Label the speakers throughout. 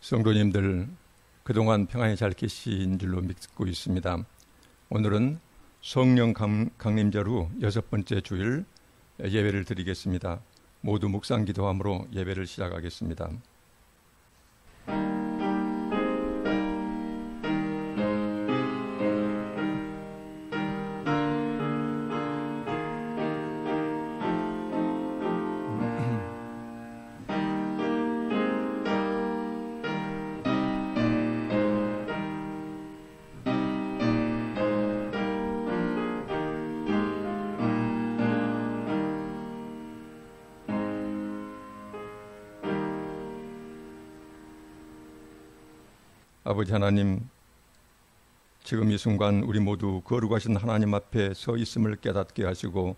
Speaker 1: 성도님들, 그동안 평안히 잘 계신 줄로 믿고 있습니다. 오늘은 성령 강림절 후 6번째 주일 예배를 드리겠습니다. 모두 묵상 기도함으로 예배를 시작하겠습니다. 아버지 하나님, 지금 이 순간 우리 모두 거룩하신 하나님 앞에 서 있음을 깨닫게 하시고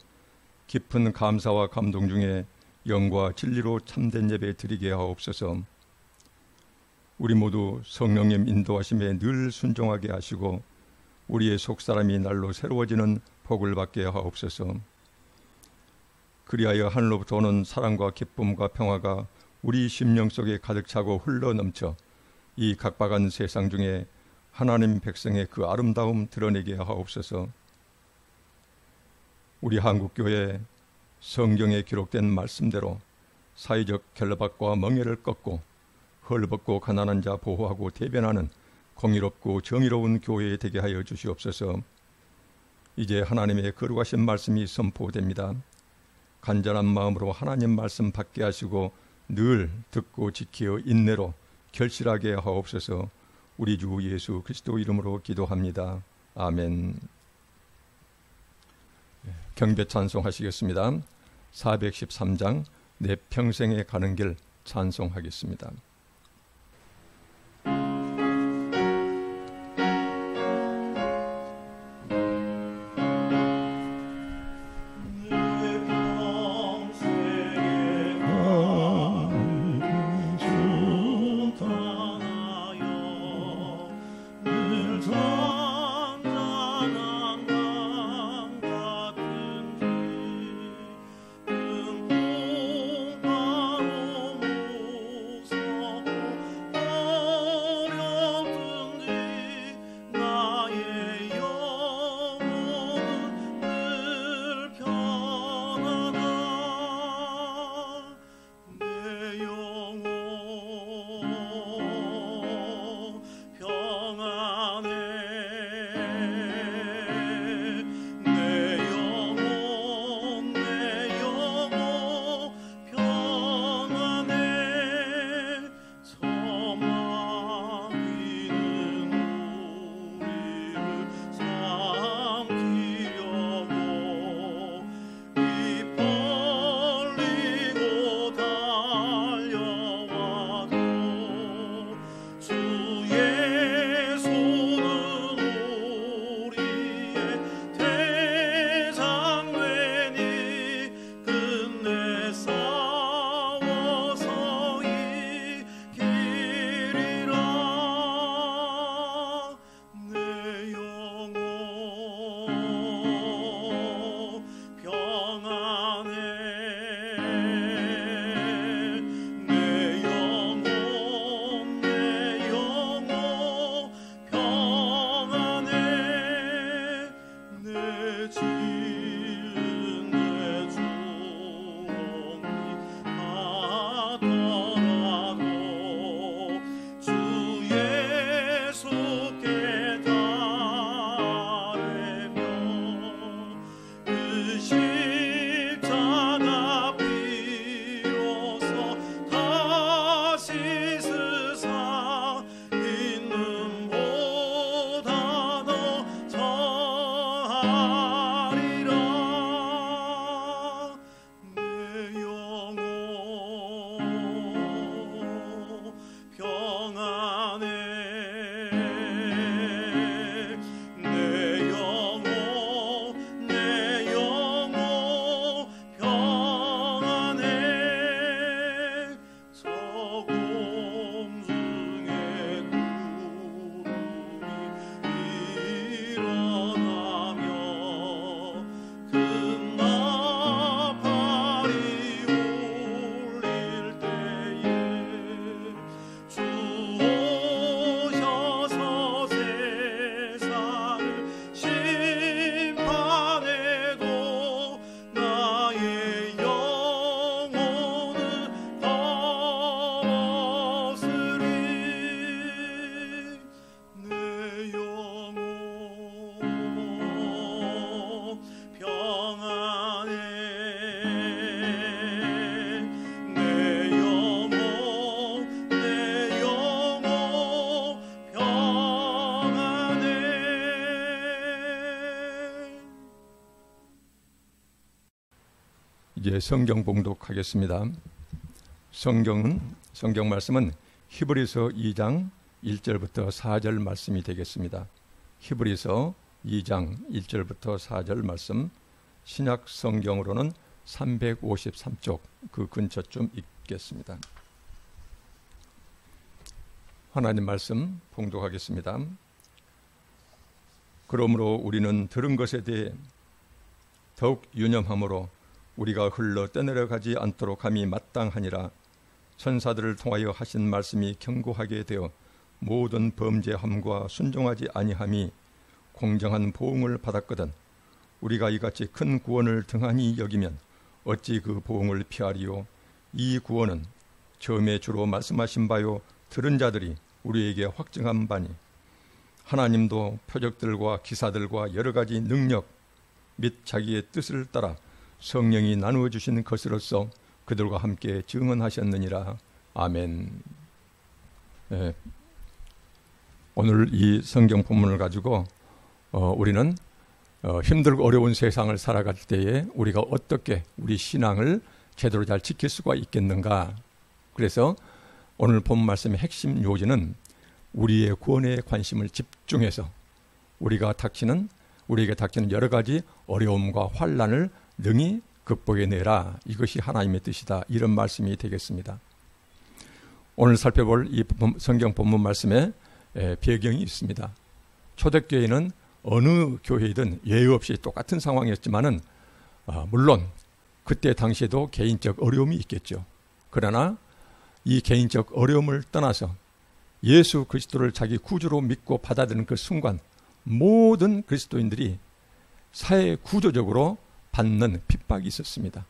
Speaker 1: 깊은 감사와 감동 중에 영과 진리로 참된 예배 드리게 하옵소서. 우리 모두 성령님 인도하심에 늘 순종하게 하시고 우리의 속사람이 날로 새로워지는 복을 받게 하옵소서. 그리하여 하늘로부터 오는 사랑과 기쁨과 평화가 우리 심령 속에 가득 차고 흘러넘쳐 이 각박한 세상 중에 하나님 백성의 그 아름다움 드러내게 하옵소서. 우리 한국교회 성경에 기록된 말씀대로 사회적 결박과 멍해를 꺾고 헐벗고 가난한 자 보호하고 대변하는 공의롭고 정의로운 교회 되게 하여 주시옵소서. 이제 하나님의 거룩하신 말씀이 선포됩니다. 간절한 마음으로 하나님 말씀 받게 하시고 늘 듣고 지키어 인내로 결실하게 하옵소서. 우리 주 예수 그리스도 이름으로 기도합니다. 아멘. 경배 찬송하시겠습니다. 413장 내 평생에 가는 길 찬송하겠습니다. 이제 성경 봉독하겠습니다. 성경 말씀은 히브리서 2장 1절부터 4절 말씀이 되겠습니다. 히브리서 2장 1절부터 4절 말씀, 신약 성경으로는 353쪽 그 근처쯤 읽겠습니다. 하나님 말씀 봉독하겠습니다. 그러므로 우리는 들은 것에 대해 더욱 유념함으로 우리가 흘러 떠내려가지 않도록 함이 마땅하니라. 천사들을 통하여 하신 말씀이 견고하게 되어 모든 범죄함과 순종하지 아니함이 공정한 보응을 받았거든 우리가 이같이 큰 구원을 등한히 여기면 어찌 그 보응을 피하리요. 이 구원은 처음에 주로 말씀하신 바요 들은 자들이 우리에게 확증한 바니 하나님도 표적들과 기사들과 여러 가지 능력 및 자기의 뜻을 따라 성령이 나누어 주신 것으로서 그들과 함께 증언하셨느니라. 아멘. 네. 오늘 이 성경 본문을 가지고 우리는 힘들고 어려운 세상을 살아갈 때에 우리가 어떻게 우리 신앙을 제대로 잘 지킬 수가 있겠는가. 그래서 오늘 본 말씀의 핵심 요지는 우리의 구원에 관심을 집중해서 우리에게 닥치는 여러 가지 어려움과 환난을 능히 극복해내라. 이것이 하나님의 뜻이다. 이런 말씀이 되겠습니다. 오늘 살펴볼 이 성경 본문 말씀에 배경이 있습니다. 초대교회는 어느 교회이든 예외 없이 똑같은 상황이었지만은 물론 그때 당시에도 개인적 어려움이 있겠죠. 그러나 이 개인적 어려움을 떠나서 예수 그리스도를 자기 구주로 믿고 받아들이는 그 순간 모든 그리스도인들이 사회 구조적으로 받는 핍박이 있었습니다.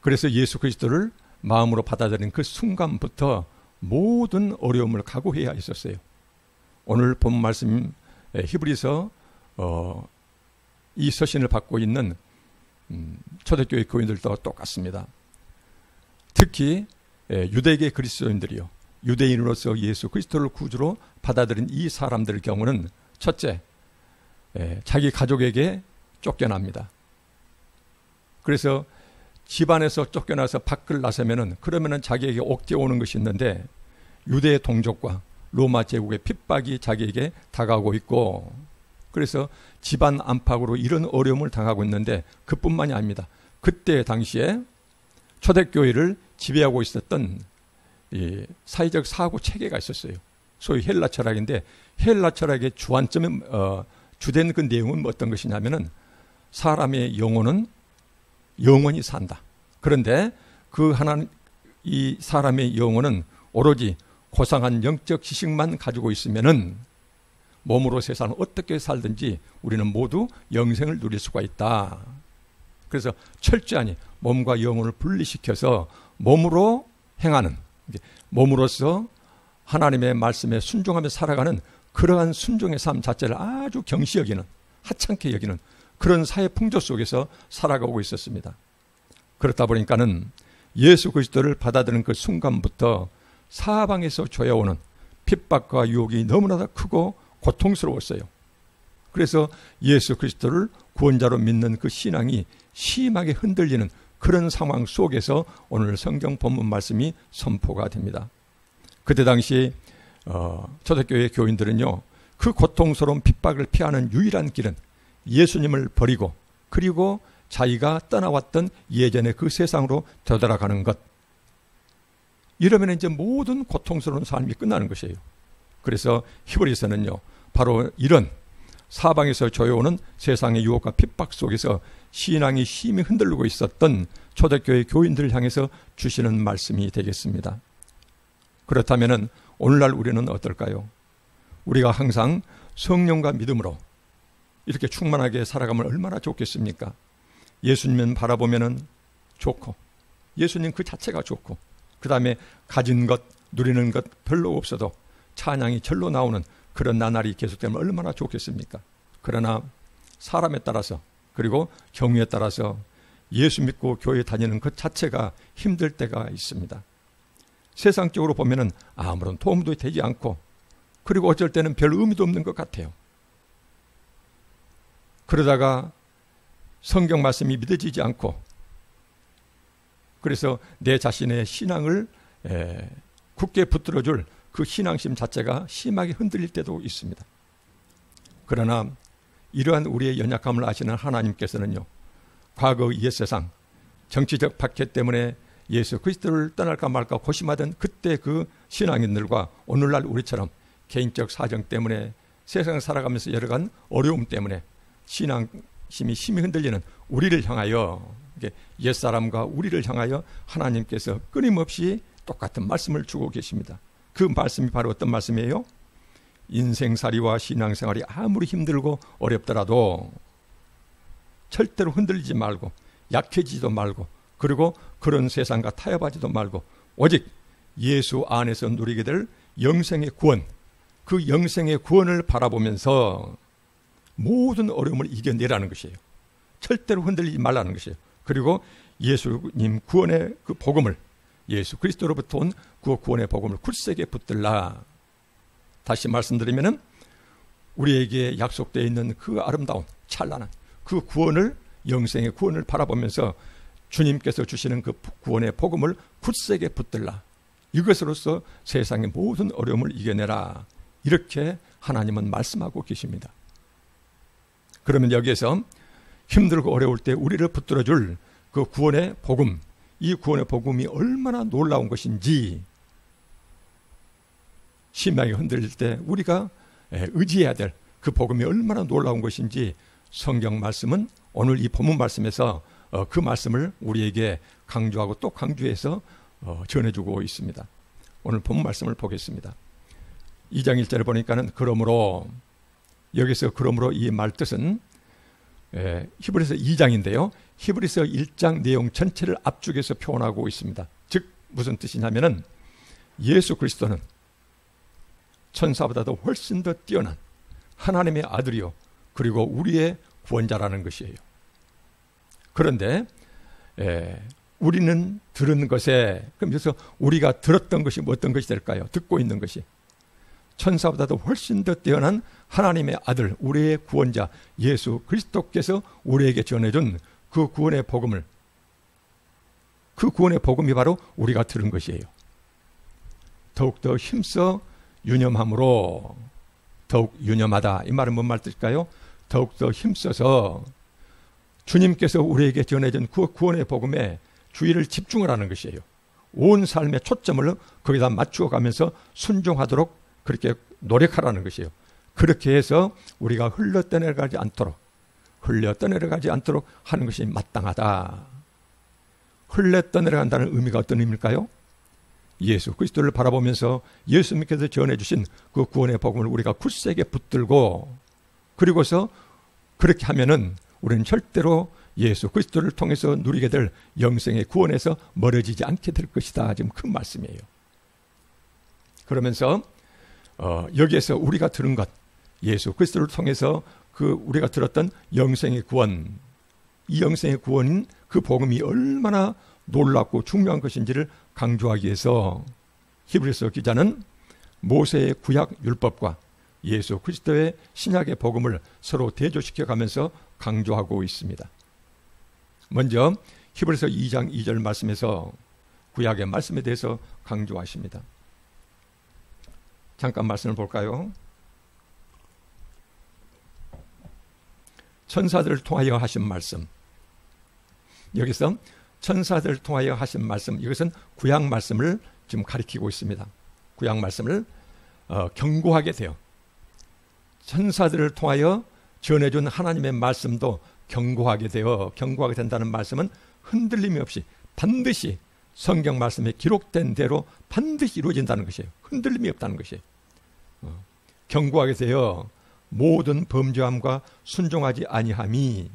Speaker 1: 그래서 예수 그리스도를 마음으로 받아들이는 그 순간부터 모든 어려움을 각오해야 했었어요. 오늘 본 말씀 히브리서 이 서신을 받고 있는 초대교회 교인들도 똑같습니다. 특히 유대계 그리스도인들이요, 유대인으로서 예수 그리스도를 구주로 받아들인 이 사람들의 경우는 첫째, 자기 가족에게 쫓겨납니다. 그래서 집안에서 쫓겨나서 밖을 나서면은 그러면은 자기에게 옥죄 오는 것이 있는데 유대 동족과 로마 제국의 핍박이 자기에게 다가오고 있고 그래서 집안 안팎으로 이런 어려움을 당하고 있는데 그뿐만이 아닙니다. 그때 당시에 초대교회를 지배하고 있었던 이 사회적 사고 체계가 있었어요. 소위 헬라 철학인데 헬라 철학의 주안점에 주된 그 내용은 어떤 것이냐면은 사람의 영혼은 영원히 산다. 그런데 이 사람의 영혼은 오로지 고상한 영적 지식만 가지고 있으면은 몸으로 세상을 어떻게 살든지 우리는 모두 영생을 누릴 수가 있다. 그래서 철저하니 몸과 영혼을 분리시켜서 몸으로 행하는, 몸으로서 하나님의 말씀에 순종하며 살아가는 그러한 순종의 삶 자체를 아주 경시 여기는, 하찮게 여기는 그런 사회 풍조 속에서 살아가고 있었습니다. 그렇다 보니까는 예수 그리스도를 받아들이는 그 순간부터 사방에서 조여오는 핍박과 유혹이 너무나 크고 고통스러웠어요. 그래서 예수 그리스도를 구원자로 믿는 그 신앙이 심하게 흔들리는 그런 상황 속에서 오늘 성경 본문 말씀이 선포가 됩니다. 그때 당시 초대교회 교인들은요, 그 고통스러운 핍박을 피하는 유일한 길은 예수님을 버리고 그리고 자기가 떠나왔던 예전의 그 세상으로 되돌아가는 것. 이러면 이제 모든 고통스러운 삶이 끝나는 것이에요. 그래서 히브리서는요, 바로 이런 사방에서 조여오는 세상의 유혹과 핍박 속에서 신앙이 심히 흔들리고 있었던 초대교회 교인들을 향해서 주시는 말씀이 되겠습니다. 그렇다면 오늘날 우리는 어떨까요? 우리가 항상 성령과 믿음으로 이렇게 충만하게 살아가면 얼마나 좋겠습니까? 예수님은 바라보면 좋고 예수님 그 자체가 좋고 그 다음에 가진 것, 누리는 것 별로 없어도 찬양이 절로 나오는 그런 나날이 계속되면 얼마나 좋겠습니까? 그러나 사람에 따라서 그리고 경우에 따라서 예수 믿고 교회 다니는 것 자체가 힘들 때가 있습니다. 세상적으로 보면은 아무런 도움도 되지 않고 그리고 어쩔 때는 별 의미도 없는 것 같아요. 그러다가 성경 말씀이 믿어지지 않고 그래서 내 자신의 신앙을 굳게 붙들어줄 그 신앙심 자체가 심하게 흔들릴 때도 있습니다. 그러나 이러한 우리의 연약함을 아시는 하나님께서는요, 과거 옛 세상 정치적 박해 때문에 예수 그리스도를 떠날까 말까 고심하던 그때 그 신앙인들과 오늘날 우리처럼 개인적 사정 때문에 세상을 살아가면서 여러 가지 어려움 때문에 신앙심이 심히 흔들리는 우리를 향하여, 옛사람과 우리를 향하여 하나님께서 끊임없이 똑같은 말씀을 주고 계십니다. 그 말씀이 바로 어떤 말씀이에요? 인생살이와 신앙생활이 아무리 힘들고 어렵더라도 절대로 흔들리지 말고 약해지지도 말고 그리고 그런 세상과 타협하지도 말고 오직 예수 안에서 누리게 될 영생의 구원, 그 영생의 구원을 바라보면서 모든 어려움을 이겨내라는 것이에요. 절대로 흔들리지 말라는 것이에요. 그리고 예수님 구원의 그 복음을, 예수 그리스도로부터 온 그 구원의 복음을 굳세게 붙들라. 다시 말씀드리면은 우리에게 약속되어 있는 그 아름다운 찬란한 그 구원을, 영생의 구원을 바라보면서 주님께서 주시는 그 구원의 복음을 굳세게 붙들라. 이것으로서 세상의 모든 어려움을 이겨내라. 이렇게 하나님은 말씀하고 계십니다. 그러면 여기에서 힘들고 어려울 때 우리를 붙들어줄 그 구원의 복음, 이 구원의 복음이 얼마나 놀라운 것인지, 심하게 흔들릴 때 우리가 의지해야 될 그 복음이 얼마나 놀라운 것인지 성경 말씀은 오늘 이 본문 말씀에서 그 말씀을 우리에게 강조하고 또 강조해서 전해주고 있습니다. 오늘 본문 말씀을 보겠습니다. 2장 1절을 보니까는 그러므로, 여기서 그러므로 이 말 뜻은 히브리서 2장인데요. 히브리서 1장 내용 전체를 압축해서 표현하고 있습니다. 즉 무슨 뜻이냐면은 예수 그리스도는 천사보다도 훨씬 더 뛰어난 하나님의 아들이요 그리고 우리의 구원자라는 것이에요. 그런데 우리는 들은 것에, 그래서 우리가 들었던 것이 어떤 것이 될까요? 듣고 있는 것이 천사보다도 훨씬 더 뛰어난 하나님의 아들, 우리의 구원자 예수 그리스도께서 우리에게 전해준 그 구원의 복음을, 그 구원의 복음이 바로 우리가 들은 것이에요. 더욱더 힘써 유념함으로, 더욱 유념하다, 이 말은 뭔 말 뜻일까요? 더욱더 힘써서 주님께서 우리에게 전해준 그 구원의 복음에 주의를 집중하라는 것이에요. 온 삶의 초점을 거기다 맞추어 가면서 순종하도록 그렇게 노력하라는 것이에요. 그렇게 해서 우리가 흘러 떠내려가지 않도록 하는 것이 마땅하다. 흘러 떠내려간다는 의미가 어떤 의미일까요? 예수 그리스도를 바라보면서 예수님께서 전해주신 그 구원의 복음을 우리가 굳세게 붙들고, 그리고서 그렇게 하면은 우리는 절대로 예수 그리스도를 통해서 누리게 될 영생의 구원에서 멀어지지 않게 될 것이다. 지금 그 말씀이에요. 그러면서 여기에서 우리가 들은 것, 예수 그리스도를 통해서 그 우리가 들었던 영생의 구원, 이 영생의 구원인 그 복음이 얼마나 놀랍고 중요한 것인지를 강조하기 위해서 히브리서 기자는 모세의 구약 율법과 예수 그리스도의 신약의 복음을 서로 대조시켜 가면서 강조하고 있습니다. 먼저 히브리서 2장 2절 말씀에서 구약의 말씀에 대해서 강조하십니다. 잠깐 말씀을 볼까요? 천사들을 통하여 하신 말씀, 여기서 천사들을 통하여 하신 말씀, 이것은 구약 말씀을 지금 가리키고 있습니다. 구약 말씀을 경고하게 돼요. 천사들을 통하여 전해준 하나님의 말씀도 경고하게 된다는 말씀은 흔들림이 없이 반드시 성경 말씀에 기록된 대로 반드시 이루어진다는 것이에요. 흔들림이 없다는 것이에요. 경고하게 되어 모든 범죄함과 순종하지 아니함이,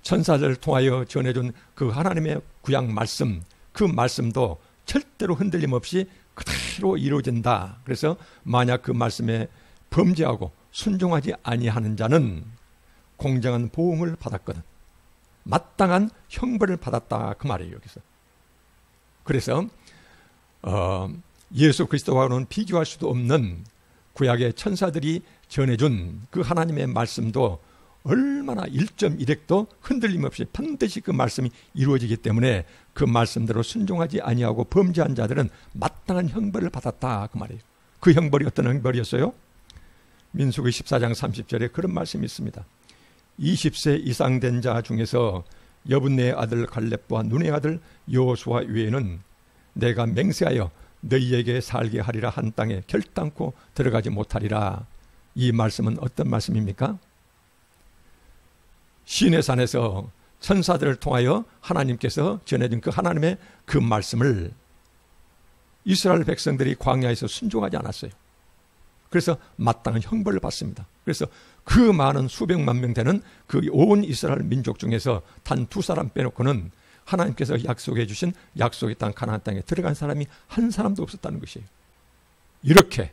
Speaker 1: 천사들을 통하여 전해준 그 하나님의 구약 말씀, 그 말씀도 절대로 흔들림 없이 그대로 이루어진다. 그래서 만약 그 말씀에 범죄하고 순종하지 아니하는 자는 공정한 보응을 받았거든, 마땅한 형벌을 받았다, 그 말이에요. 여기서 그래서 예수 그리스도와는 비교할 수도 없는 구약의 천사들이 전해준 그 하나님의 말씀도 얼마나 1.1핵도 흔들림 없이 반드시 그 말씀이 이루어지기 때문에 그 말씀대로 순종하지 아니하고 범죄한 자들은 마땅한 형벌을 받았다 그 말이에요. 그 형벌이 어떤 형벌이었어요? 민수기 14장 30절에 그런 말씀이 있습니다. 20세 이상 된 자 중에서 여분네의 아들 갈렙과 눈의 아들 여호수아 외에는 내가 맹세하여 너희에게 살게 하리라 한 땅에 결단코 들어가지 못하리라. 이 말씀은 어떤 말씀입니까? 시내산에서 천사들을 통하여 하나님께서 전해준 그 하나님의 그 말씀을 이스라엘 백성들이 광야에서 순종하지 않았어요. 그래서 마땅한 형벌을 받습니다. 그래서 그 많은 수백만 명 되는 그 온 이스라엘 민족 중에서 단 2사람 빼놓고는 하나님께서 약속해 주신 약속의 땅 가나안 땅에 들어간 사람이 한 사람도 없었다는 것이에요. 이렇게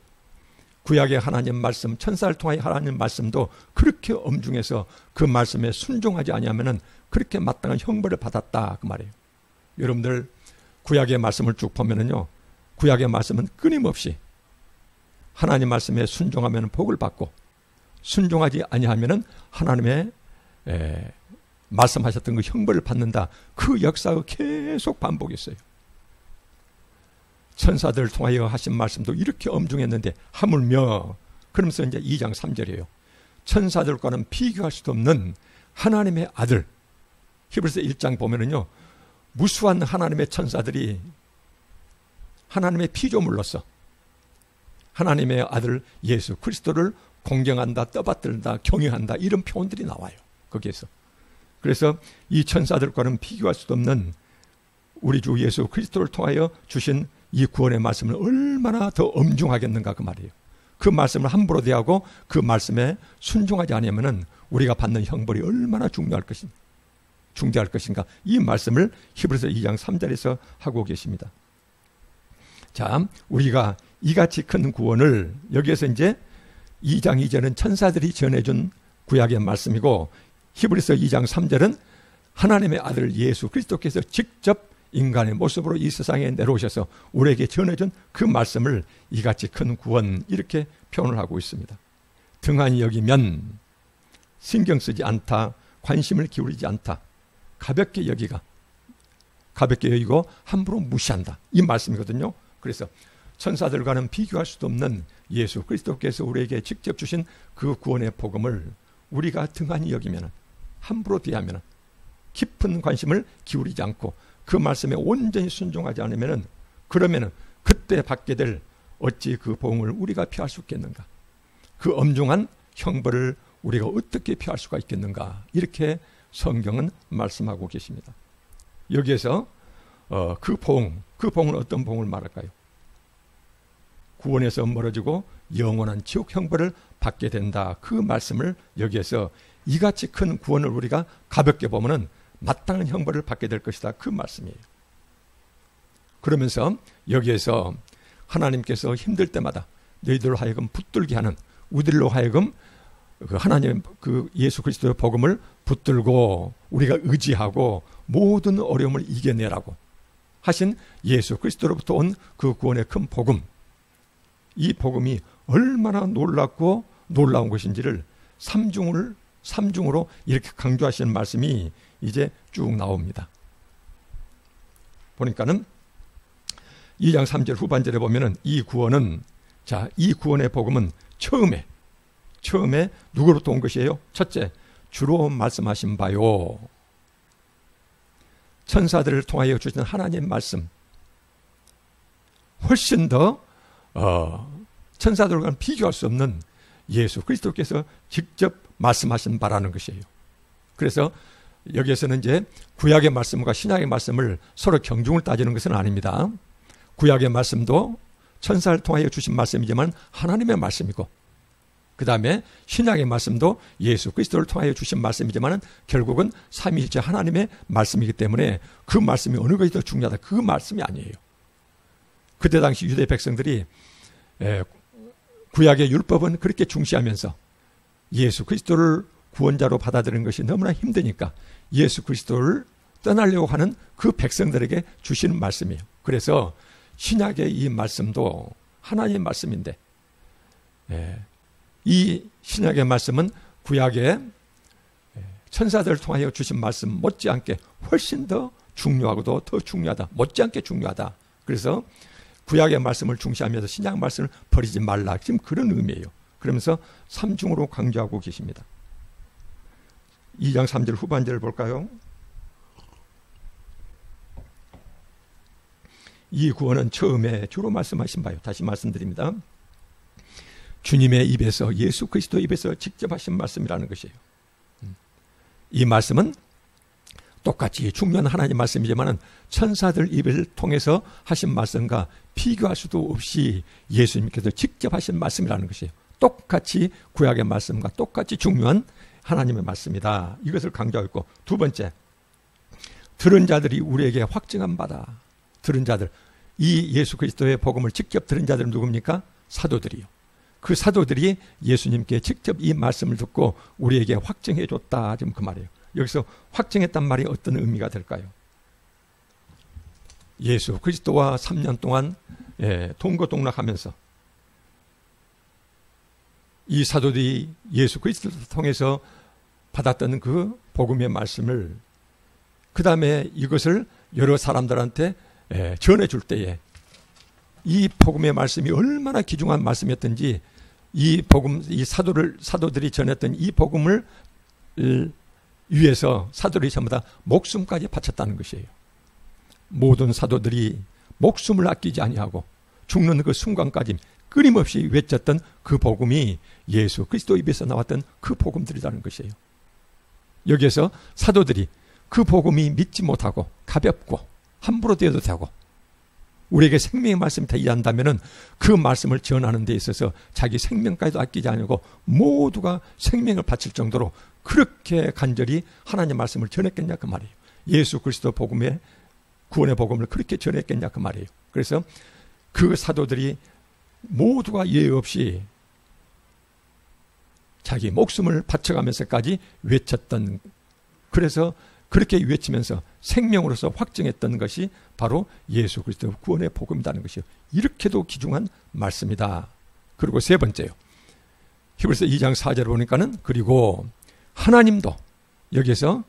Speaker 1: 구약의 하나님 말씀, 천사를 통하여 하나님 말씀도 그렇게 엄중해서 그 말씀에 순종하지 아니하면은 그렇게 마땅한 형벌을 받았다 그 말이에요. 여러분들 구약의 말씀을 쭉 보면은요, 구약의 말씀은 끊임없이 하나님 말씀에 순종하면 복을 받고 순종하지 아니하면은 하나님의 말씀하셨던 그 형벌을 받는다. 그 역사가 계속 반복했어요. 천사들을 통하여 하신 말씀도 이렇게 엄중했는데 하물며, 그러면서 이제 2장 3절이에요. 천사들과는 비교할 수도 없는 하나님의 아들. 히브리서 1장 보면은요, 무수한 하나님의 천사들이 하나님의 피조물로서 하나님의 아들 예수 그리스도를 공경한다, 떠받들다, 경외한다, 이런 표현들이 나와요. 거기에서. 그래서 이 천사들과는 비교할 수도 없는 우리 주 예수 그리스도를 통하여 주신 이 구원의 말씀을 얼마나 더 엄중하겠는가 그 말이에요. 그 말씀을 함부로 대하고 그 말씀에 순종하지 않으면 우리가 받는 형벌이 얼마나 중대할 것인가, 이 말씀을 히브리서 2장 3절에서 하고 계십니다. 자, 우리가 이같이 큰 구원을, 여기에서 이제 2장 2절은 천사들이 전해준 구약의 말씀이고, 히브리서 2장 3절은 하나님의 아들 예수 그리스도께서 직접 인간의 모습으로 이 세상에 내려오셔서 우리에게 전해준 그 말씀을 이같이 큰 구원, 이렇게 표현을 하고 있습니다. 등한히 여기면 신경 쓰지 않다, 관심을 기울이지 않다, 가볍게 여기고 함부로 무시한다, 이 말씀이거든요. 그래서 천사들과는 비교할 수도 없는 예수 그리스도께서 우리에게 직접 주신 그 구원의 복음을 우리가 등한히 여기면, 함부로 대하면, 깊은 관심을 기울이지 않고 그 말씀에 온전히 순종하지 않으면, 그러면 그때 받게 될 어찌 그 복음을 우리가 피할 수 있겠는가, 그 엄중한 형벌을 우리가 어떻게 피할 수가 있겠는가, 이렇게 성경은 말씀하고 계십니다. 여기에서 그 복음은 어떤 복음을 말할까요? 구원에서 멀어지고 영원한 지옥 형벌을 받게 된다, 그 말씀을 여기에서 이같이 큰 구원을 우리가 가볍게 보면은 마땅한 형벌을 받게 될 것이다, 그 말씀이에요. 그러면서 여기에서 하나님께서 힘들 때마다 너희들로 하여금 붙들게 하는, 우리로 하여금 그 하나님 그 예수 그리스도의 복음을 붙들고 우리가 의지하고 모든 어려움을 이겨내라고 하신 예수 그리스도로부터 온 그 구원의 큰 복음, 이 복음이 얼마나 놀랍고 놀라운 것인지를 삼중으로 이렇게 강조하시는 말씀이 이제 쭉 나옵니다. 보니까는 2장 3절 후반절에 보면은 이 구원은, 자, 이 구원의 복음은 처음에 누구로부터 온 것이에요? 첫째, 주로 말씀하신 바요. 천사들을 통하여 주신 하나님의 말씀, 훨씬 더 천사들과는 비교할 수 없는 예수 그리스도께서 직접 말씀하신 바라는 것이에요. 그래서 여기에서는 이제 구약의 말씀과 신약의 말씀을 서로 경중을 따지는 것은 아닙니다. 구약의 말씀도 천사를 통하여 주신 말씀이지만 하나님의 말씀이고, 그 다음에 신약의 말씀도 예수 그리스도를 통하여 주신 말씀이지만 결국은 삼위일체 하나님의 말씀이기 때문에 그 말씀이 어느 것이 더 중요하다, 그 말씀이 아니에요. 그때 당시 유대 백성들이 구약의 율법은 그렇게 중시하면서 예수 그리스도를 구원자로 받아들이는 것이 너무나 힘드니까 예수 그리스도를 떠나려고 하는 그 백성들에게 주시는 말씀이에요. 그래서 신약의 이 말씀도 하나님의 말씀인데, 이 신약의 말씀은 구약의 천사들을 통하여 주신 말씀 못지않게 훨씬 더 중요하고도 더 중요하다. 못지않게 중요하다. 그래서 구약의 말씀을 중시하면서 신약 말씀을 버리지 말라. 지금 그런 의미예요. 그러면서 삼중으로 강조하고 계십니다. 2장 3절 후반절을 볼까요? 이 구원은 처음에 주로 말씀하신 바요. 다시 말씀드립니다. 주님의 입에서, 예수 그리스도 입에서 직접 하신 말씀이라는 것이에요. 이 말씀은 똑같이 중요한 하나님 말씀이지만 천사들 입을 통해서 하신 말씀과 비교할 수도 없이 예수님께서 직접 하신 말씀이라는 것이에요. 똑같이 구약의 말씀과 똑같이 중요한 하나님의 말씀이다. 이것을 강조하고 있고, 두 번째, 들은 자들이 우리에게 확증한 바다. 들은 자들, 이 예수 그리스도의 복음을 직접 들은 자들은 누굽니까? 사도들이요. 그 사도들이 예수님께 직접 이 말씀을 듣고 우리에게 확증해 줬다. 지금 그 말이에요. 여기서 확증했단 말이 어떤 의미가 될까요? 예수 그리스도와 3년 동안 동거동락하면서 이 사도들이 예수 그리스도를 통해서 받았던 그 복음의 말씀을, 그 다음에 이것을 여러 사람들한테 전해줄 때에 이 복음의 말씀이 얼마나 귀중한 말씀이었던지, 이 사도들이 전했던 이 복음을 위해서 사도들이 전부 다 목숨까지 바쳤다는 것이에요. 모든 사도들이 목숨을 아끼지 아니하고 죽는 그 순간까지 끊임없이 외쳤던 그 복음이 예수 그리스도 입에서 나왔던 그 복음들이라는 것이에요. 여기에서 사도들이 그 복음이 믿지 못하고 가볍고 함부로 되어도 되고 우리에게 생명의 말씀이 되지 않는다면 그 말씀을 전하는 데 있어서 자기 생명까지도 아끼지 않고 모두가 생명을 바칠 정도로 그렇게 간절히 하나님 말씀을 전했겠냐 그 말이에요. 예수 그리스도 복음의 구원의 복음을 그렇게 전했겠냐 그 말이에요. 그래서 그 사도들이 모두가 예외 없이 자기 목숨을 바쳐가면서까지 외쳤던, 그래서 그렇게 외치면서 생명으로서 확증했던 것이 바로 예수 그리스도 구원의 복음이라는 것이요. 이렇게도 귀중한 말씀이다. 그리고 세 번째요. 히브리서 2장 4절을 보니까는 그리고 하나님도, 여기에서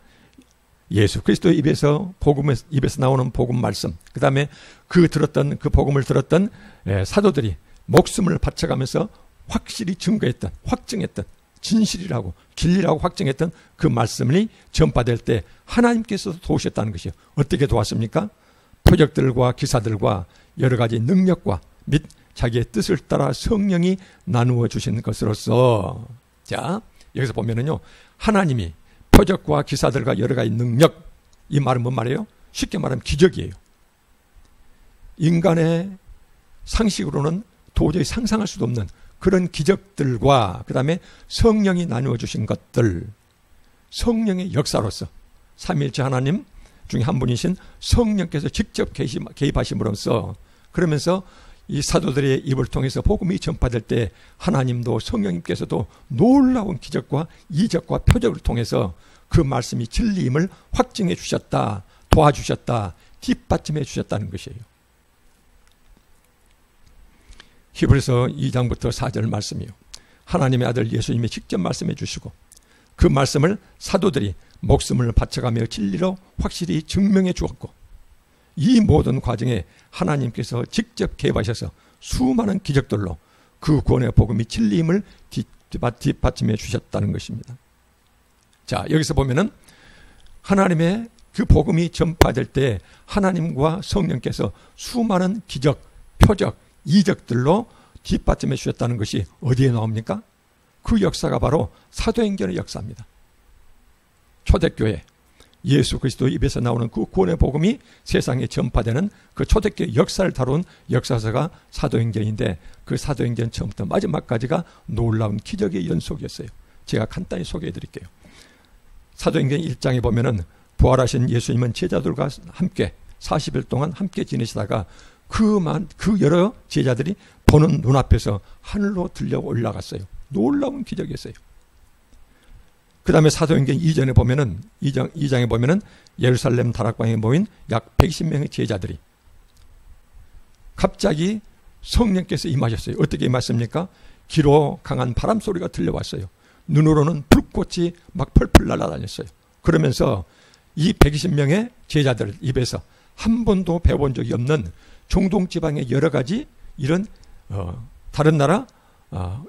Speaker 1: 예수 그리스도의 입에서 나오는 복음 말씀, 그 다음에 그 복음을 들었던 사도들이 목숨을 바쳐가면서 확실히 증거했던, 확증했던, 진실이라고 진리라고 확증했던 그 말씀이 전파될 때 하나님께서 도우셨다는 것이요. 어떻게 도왔습니까? 표적들과 기사들과 여러 가지 능력과 및 자기의 뜻을 따라 성령이 나누어 주신 것으로서, 자, 여기서 보면은요, 하나님이 표적과 기사들과 여러 가지 능력, 이 말은 뭔 말이에요? 쉽게 말하면 기적이에요. 인간의 상식으로는 도저히 상상할 수도 없는 그런 기적들과 그 다음에 성령이 나누어 주신 것들, 성령의 역사로서 삼위일체 하나님 중에 한 분이신 성령께서 직접 개입하심으로써, 그러면서 이 사도들의 입을 통해서 복음이 전파될 때 하나님도 성령님께서도 놀라운 기적과 이적과 표적을 통해서 그 말씀이 진리임을 확증해 주셨다, 도와주셨다, 뒷받침해 주셨다는 것이에요. 히브리서 2장부터 4절 말씀이요. 하나님의 아들 예수님이 직접 말씀해 주시고 그 말씀을 사도들이 목숨을 바쳐가며 진리로 확실히 증명해 주었고, 이 모든 과정에 하나님께서 직접 개입하셔서 수많은 기적들로 그 구원의 복음이 진리임을 뒷받침해 주셨다는 것입니다. 자, 여기서 보면은 하나님의 그 복음이 전파될 때 하나님과 성령께서 수많은 기적, 표적, 이적들로 뒷받침해 주셨다는 것이 어디에 나옵니까? 그 역사가 바로 사도행전의 역사입니다. 초대교회, 예수 그리스도 입에서 나오는 그 구원의 복음이 세상에 전파되는 그 초대교회 역사를 다룬 역사서가 사도행전인데, 그 사도행전 처음부터 마지막까지가 놀라운 기적의 연속이었어요. 제가 간단히 소개해 드릴게요. 사도행전 1장에 보면은 부활하신 예수님은 제자들과 함께 40일 동안 함께 지내시다가 그 여러 제자들이 보는 눈앞에서 하늘로 들려 올라갔어요. 놀라운 기적이었어요. 그 다음에 사도행전 2장에 보면은 예루살렘 다락방에 모인 약 120명의 제자들이 갑자기 성령께서 임하셨어요. 어떻게 임하십니까? 기로 강한 바람 소리가 들려왔어요. 눈으로는 불꽃이 막 펄펄 날아다녔어요. 그러면서 이 120명의 제자들 입에서 한 번도 배워본 적이 없는 중동지방의 여러 가지 이런 다른 나라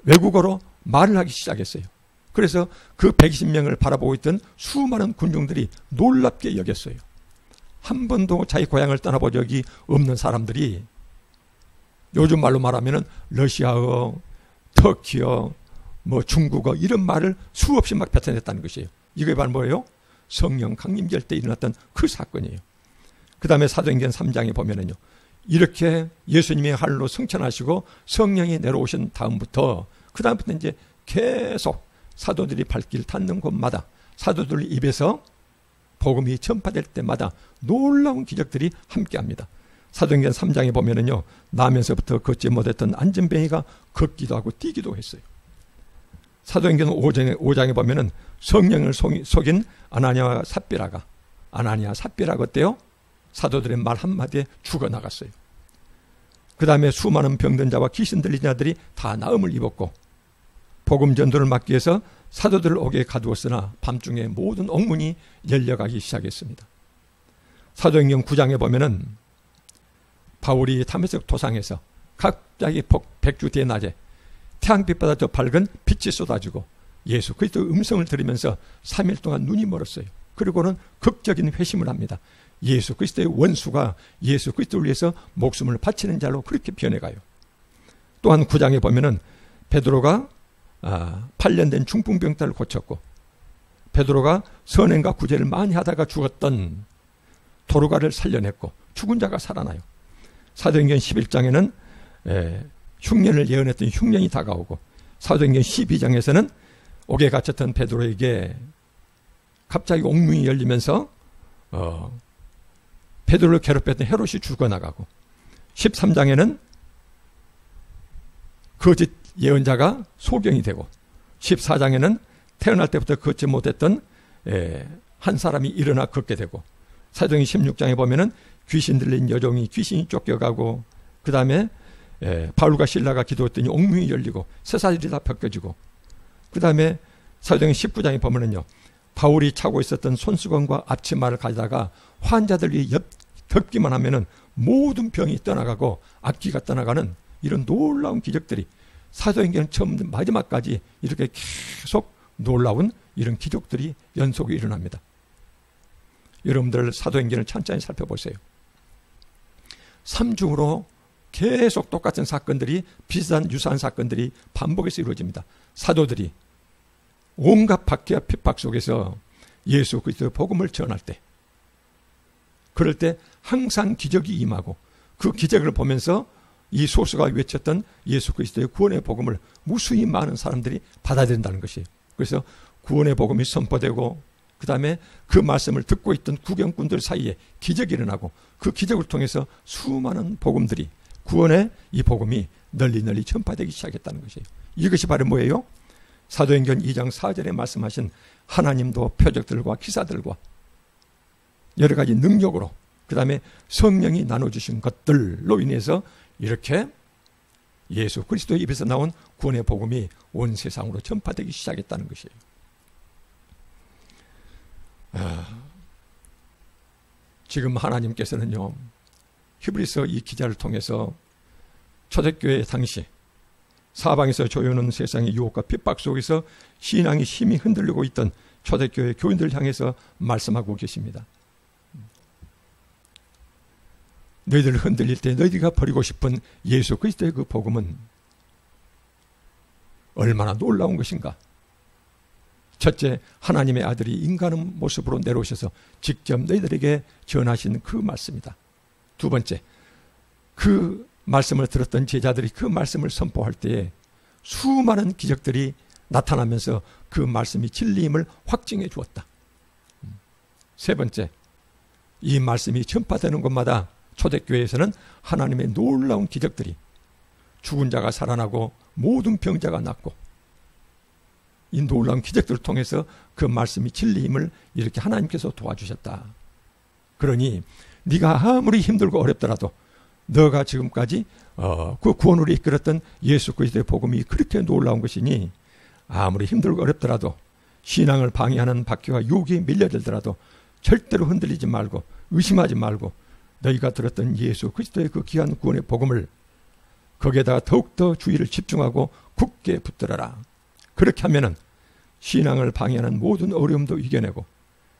Speaker 1: 외국어로 말을 하기 시작했어요. 그래서 그 120명을 바라보고 있던 수많은 군중들이 놀랍게 여겼어요. 한 번도 자기 고향을 떠나본 적이 없는 사람들이 요즘 말로 말하면 러시아어, 터키어, 중국어 이런 말을 수없이 막 뱉어냈다는 것이에요. 이게 바로 뭐예요? 성령 강림절 때 일어났던 그 사건이에요. 그 다음에 사도행전 3장에 보면은요, 이렇게 예수님의 할로 승천하시고 성령이 내려오신 다음부터 그 다음부터 이제 계속 사도들이 발길 닿는 곳마다 사도들 입에서 복음이 전파될 때마다 놀라운 기적들이 함께합니다. 사도행전 3장에 보면은요, 나면서부터 걷지 못했던 안전뱅이가 걷기도 하고 뛰기도 했어요. 사도행전 5장에 보면은 성령을 속인 아나니아와 삽비라가 어때요? 사도들의 말 한마디에 죽어나갔어요. 그 다음에 수많은 병든 자와 귀신 들린 자들이 다 나음을 입었고, 복음 전도를 막기 위해서 사도들을 옥에 가두었으나 밤중에 모든 옥문이 열려가기 시작했습니다. 사도행전 9장에 보면은 바울이 다메섹 도상에서 갑자기 백주 대낮에 태양빛보다 더 밝은 빛이 쏟아지고 예수 그리스도의 음성을 들으면서 3일 동안 눈이 멀었어요. 그리고는 극적인 회심을 합니다. 예수 그리스도의 원수가 예수 그리스도를 위해서 목숨을 바치는 자로 그렇게 변해가요. 또한 9장에 보면은 베드로가 8년 된 중풍병자를 고쳤고, 베드로가 선행과 구제를 많이 하다가 죽었던 도르가를 살려냈고 죽은 자가 살아나요. 사도행전 11장에는 흉년을 예언했던 흉년이 다가오고, 사도행전 12장에서는 옥에 갇혔던 베드로에게 갑자기 옥문이 열리면서 베드로를 괴롭혔던 헤롯이 죽어나가고, 13장에는 거짓 예언자가 소경이 되고, 14장에는 태어날 때부터 걷지 못했던 한 사람이 일어나 걷게 되고, 사도행전 16장에 보면은 귀신 들린 여종이 귀신이 쫓겨가고, 그 다음에 바울과 실라가 기도했더니 옥문이 열리고 쇠사슬이 다 벗겨지고, 그 다음에 사도행전 19장에 보면은요, 바울이 차고 있었던 손수건과 앞치마를 가져다가 환자들이 덮기만 하면은 모든 병이 떠나가고 악귀가 떠나가는 이런 놀라운 기적들이 사도행전 처음부터 마지막까지 이렇게 계속 놀라운 이런 기적들이 연속으로 일어납니다. 여러분들 사도행전을 천천히 살펴보세요. 3중으로 계속 똑같은 사건들이, 비슷한 유사한 사건들이 반복해서 이루어집니다. 사도들이 온갖 박해와 핍박 속에서 예수 그리스도의 복음을 전할 때, 그럴 때 항상 기적이 임하고, 그 기적을 보면서 이 소수가 외쳤던 예수 그리스도의 구원의 복음을 무수히 많은 사람들이 받아들인다는 것이에요. 그래서 구원의 복음이 선포되고, 그 다음에 그 말씀을 듣고 있던 구경꾼들 사이에 기적이 일어나고, 그 기적을 통해서 수많은 복음들이, 구원의 이 복음이 널리 전파되기 시작했다는 것이에요. 이것이 바로 뭐예요? 사도행전 2장 4절에 말씀하신 하나님도 표적들과 기사들과 여러 가지 능력으로, 그 다음에 성령이 나눠주신 것들로 인해서 이렇게 예수 그리스도의 입에서 나온 구원의 복음이 온 세상으로 전파되기 시작했다는 것이에요. 지금 하나님께서는요, 히브리서 이 기자를 통해서 초대교회 당시 사방에서 조여오는 세상의 유혹과 핍박 속에서 신앙이 힘이 흔들리고 있던 초대교회 교인들을 향해서 말씀하고 계십니다. 너희들 흔들릴 때 너희가 버리고 싶은 예수 그리스도의 그 복음은 얼마나 놀라운 것인가. 첫째, 하나님의 아들이 인간의 모습으로 내려오셔서 직접 너희들에게 전하신 그 말씀이다. 두 번째, 그 말씀을 들었던 제자들이 그 말씀을 선포할 때에 수많은 기적들이 나타나면서 그 말씀이 진리임을 확증해 주었다. 세 번째, 이 말씀이 전파되는 곳마다 초대교회에서는 하나님의 놀라운 기적들이, 죽은 자가 살아나고 모든 병자가 낫고, 이 놀라운 기적들을 통해서 그 말씀이 진리임을 이렇게 하나님께서 도와주셨다. 그러니 네가 아무리 힘들고 어렵더라도 너가 지금까지 그 구원으로 이끌었던 예수 그리스도의 복음이 그렇게 놀라운 것이니 아무리 힘들고 어렵더라도 신앙을 방해하는 박해와 유혹에 밀려들더라도 절대로 흔들리지 말고 의심하지 말고 너희가 들었던 예수 그리스도의 그 귀한 구원의 복음을 거기에다가 더욱더 주의를 집중하고 굳게 붙들어라. 그렇게 하면은 신앙을 방해하는 모든 어려움도 이겨내고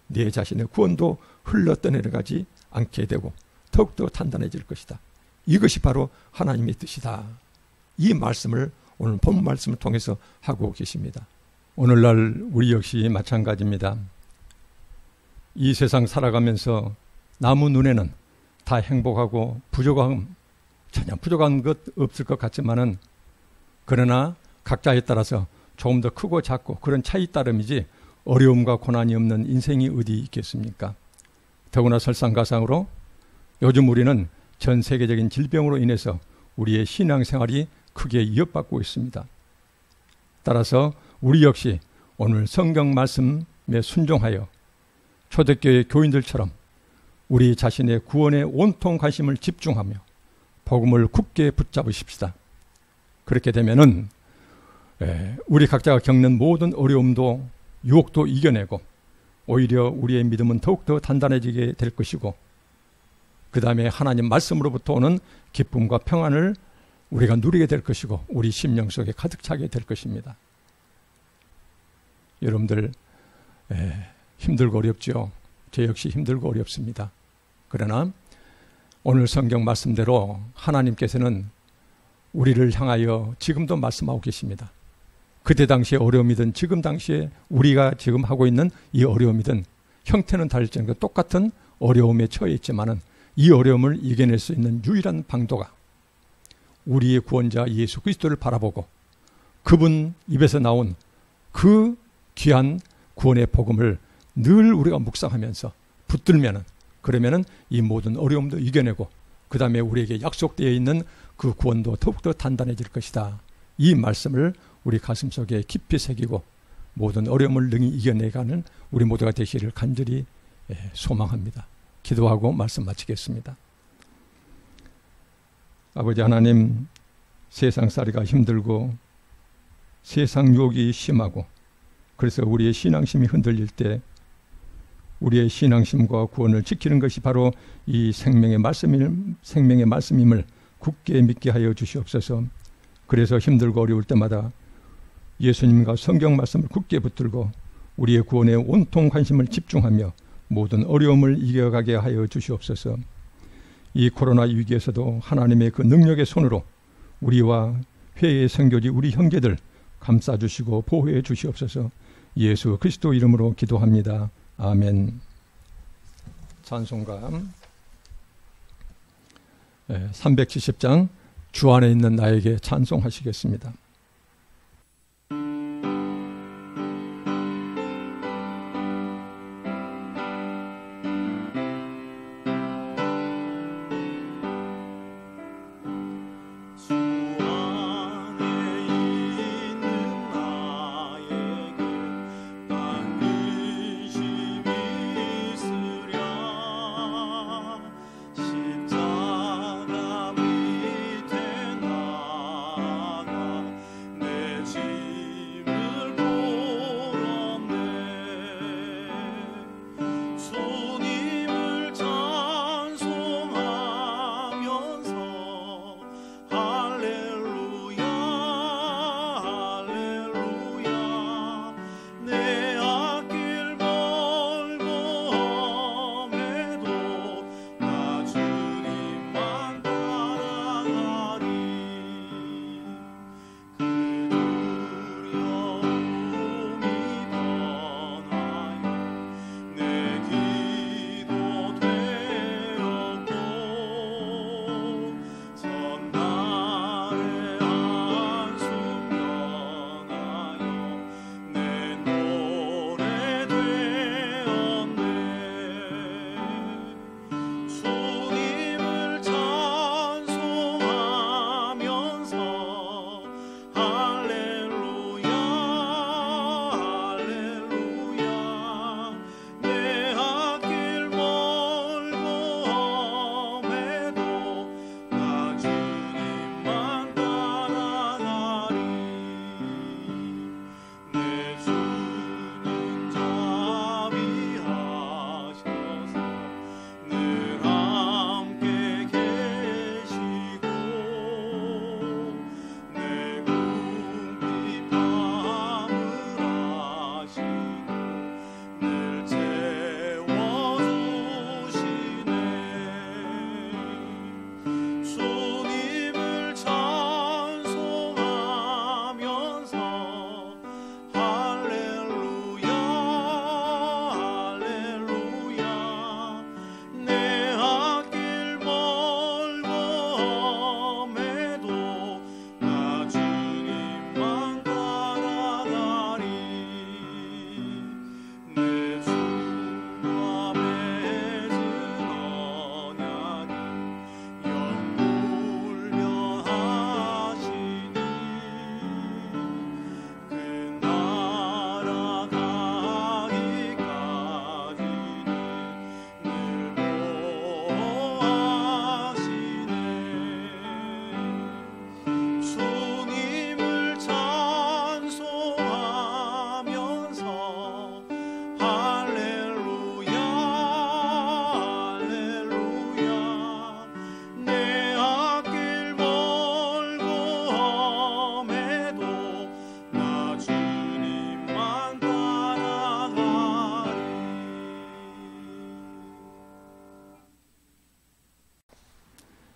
Speaker 1: 네 자신의 구원도 흘러 떠내려가지 않게 되고 더욱더 단단해질 것이다. 이것이 바로 하나님의 뜻이다. 이 말씀을 오늘 본 말씀을 통해서 하고 계십니다. 오늘날 우리 역시 마찬가지입니다. 이 세상 살아가면서 나무 눈에는 다 행복하고 전혀 부족한 것 없을 것 같지만은 그러나 각자에 따라서 조금 더 크고 작고 그런 차이 따름이지 어려움과 고난이 없는 인생이 어디 있겠습니까? 더구나 설상가상으로 요즘 우리는 전 세계적인 질병으로 인해서 우리의 신앙생활이 크게 위협받고 있습니다. 따라서 우리 역시 오늘 성경 말씀에 순종하여 초대교회 교인들처럼 우리 자신의 구원에 온통 관심을 집중하며 복음을 굳게 붙잡으십시다. 그렇게 되면은 우리 각자가 겪는 모든 어려움도 유혹도 이겨내고 오히려 우리의 믿음은 더욱더 단단해지게 될 것이고 그 다음에 하나님 말씀으로부터 오는 기쁨과 평안을 우리가 누리게 될 것이고 우리 심령 속에 가득 차게 될 것입니다. 여러분들 힘들고 어렵죠. 저 역시 힘들고 어렵습니다. 그러나 오늘 성경 말씀대로 하나님께서는 우리를 향하여 지금도 말씀하고 계십니다. 그때 당시의 어려움이든 지금 당시에 우리가 지금 하고 있는 이 어려움이든 형태는 다를지언정 똑같은 어려움에 처해 있지만은 이 어려움을 이겨낼 수 있는 유일한 방도가 우리의 구원자 예수 그리스도를 바라보고 그분 입에서 나온 그 귀한 구원의 복음을 늘 우리가 묵상하면서 붙들면은 그러면은 이 모든 어려움도 이겨내고 그 다음에 우리에게 약속되어 있는 그 구원도 더욱더 단단해질 것이다. 이 말씀을 우리 가슴속에 깊이 새기고 모든 어려움을 능히 이겨내가는 우리 모두가 되시기를 간절히 소망합니다. 기도하고 말씀 마치겠습니다. 아버지 하나님, 세상살이가 힘들고 세상 유혹이 심하고 그래서 우리의 신앙심이 흔들릴 때 우리의 신앙심과 구원을 지키는 것이 바로 이 생명의 말씀임을 굳게 믿게 하여 주시옵소서. 그래서 힘들고 어려울 때마다 예수님과 성경 말씀을 굳게 붙들고 우리의 구원에 온통 관심을 집중하며 모든 어려움을 이겨가게 하여 주시옵소서. 이 코로나 위기에서도 하나님의 그 능력의 손으로 우리와 회의 선교지 우리 형제들 감싸주시고 보호해 주시옵소서. 예수 그리스도 이름으로 기도합니다. 아멘. 찬송가 370장 주 안에 있는 나에게 찬송하시겠습니다.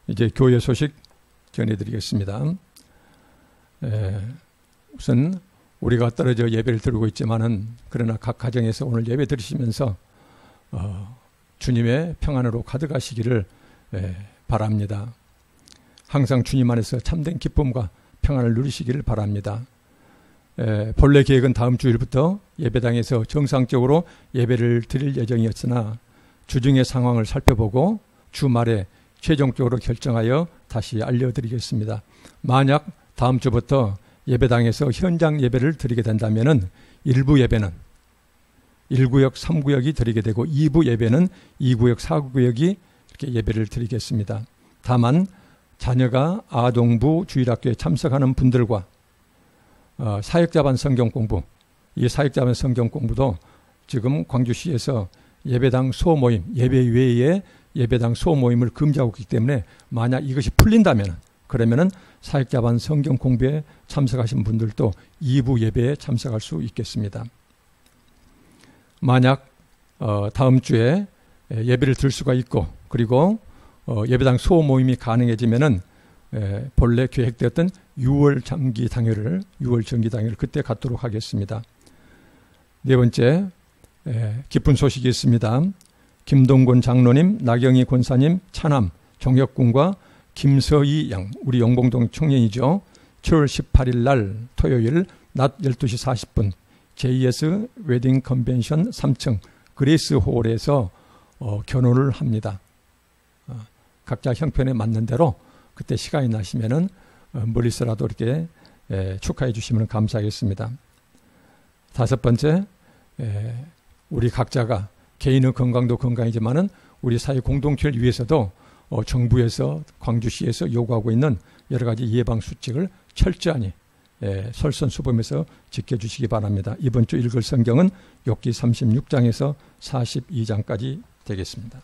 Speaker 1: 이제 교회 소식 전해드리겠습니다. 우선 우리가 떨어져 예배를 드리고 있지만은 그러나 각 가정에서 오늘 예배 드리시면서 주님의 평안으로 가득하시기를 바랍니다. 항상 주님 안에서 참된 기쁨과 평안을 누리시기를 바랍니다. 본래 계획은 다음 주일부터 예배당에서 정상적으로 예배를 드릴 예정이었으나 주중의 상황을 살펴보고 주말에 최종적으로 결정하여 다시 알려드리겠습니다. 만약 다음 주부터 예배당에서 현장 예배를 드리게 된다면 일부 예배는 1구역, 3구역이 드리게 되고 2부 예배는 2구역, 4구역이 이렇게 예배를 드리겠습니다. 다만 자녀가 아동부 주일학교에 참석하는 분들과 사역자반 성경공부, 이 사역자반 성경공부도 지금 광주시에서 예배당 소모임, 예배 외에 예배당 소모임을 금지하고 있기 때문에 만약 이것이 풀린다면 그러면은 사역자반 성경공부에 참석하신 분들도 2부 예배에 참석할 수 있겠습니다. 만약 다음 주에 예배를 들 수가 있고 그리고 예배당 소모임이 가능해지면은 본래 계획되었던 6월 정기 당일을 그때 갖도록 하겠습니다. 네 번째, 기쁜 소식이 있습니다. 김동곤 장로님, 나경희 권사님, 차남, 정혁군과 김서희 양, 우리 영봉동 청년이죠. 7월 18일 날 토요일 낮 12시 40분 JS 웨딩 컨벤션 3층 그레이스 홀에서 결혼을 합니다. 각자 형편에 맞는 대로 그때 시간이 나시면은 멀리서라도 이렇게 축하해 주시면 감사하겠습니다. 다섯 번째, 우리 각자가 개인의 건강도 건강이지만은 우리 사회 공동체를 위해서도 정부에서 광주시에서 요구하고 있는 여러 가지 예방 수칙을 철저히 솔선수범해서 지켜주시기 바랍니다. 이번 주 읽을 성경은 욥기 36장에서 42장까지 되겠습니다.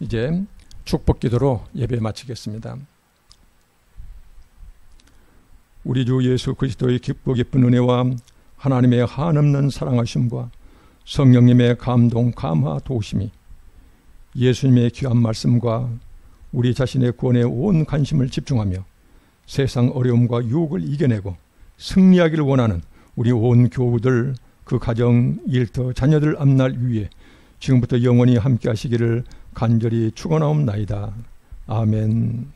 Speaker 1: 이제 축복기도로 예배 마치겠습니다. 우리 주 예수 그리스도의 깊고 깊은 은혜와 하나님의 한없는 사랑하심과 성령님의 감동 감화 도우심이 예수님의 귀한 말씀과 우리 자신의 구원에 온 관심을 집중하며 세상 어려움과 유혹을 이겨내고 승리하기를 원하는 우리 온 교우들, 그 가정, 일터, 자녀들 앞날 위에 지금부터 영원히 함께 하시기를 간절히 축원하옵나이다. 아멘.